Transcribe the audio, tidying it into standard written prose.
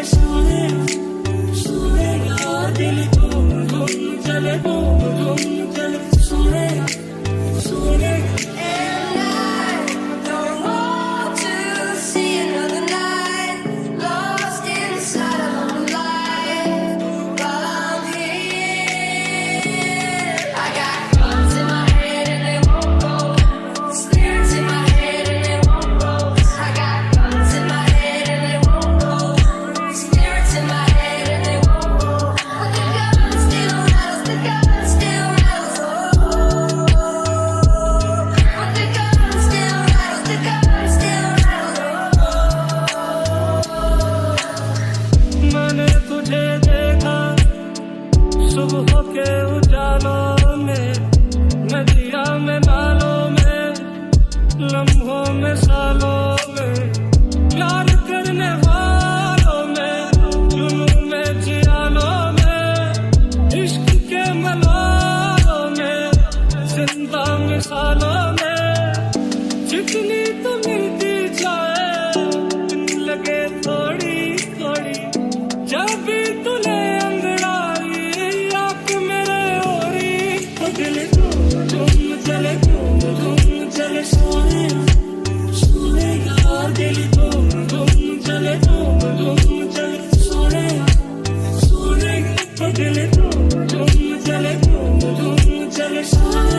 चले सोने सोएगा दिल घूम घूम चले घूम घूम चले सोने सोने And I don't want to see another night lost inside of my life while I'm here. I got guns in my head and they won't go. Spirits in my head and they won't go. I got guns in my head and they won't go. Spirits in my head and they won't go. But the gun still rattles, the gun still rattles. Oh, but the gun still rattles, the gun still rattles. मैंने तुझे देखा सुबह के उजालों में नदिया में नालों में लम्हों में सालों में प्यार करने वालों में जुनून में जियालों में इश्क के मलालों में जिंदा मिसालों में जितनी तो मिलती जाए लगे थोड़ी थोड़ी जब भी तुले अंगड़ाई आंख मेरे ओरी तो दिल घूम घूम चले सोने सोएगा दिल घूम घूम चले सोने सोने तो दिल घूम घूम चले सोने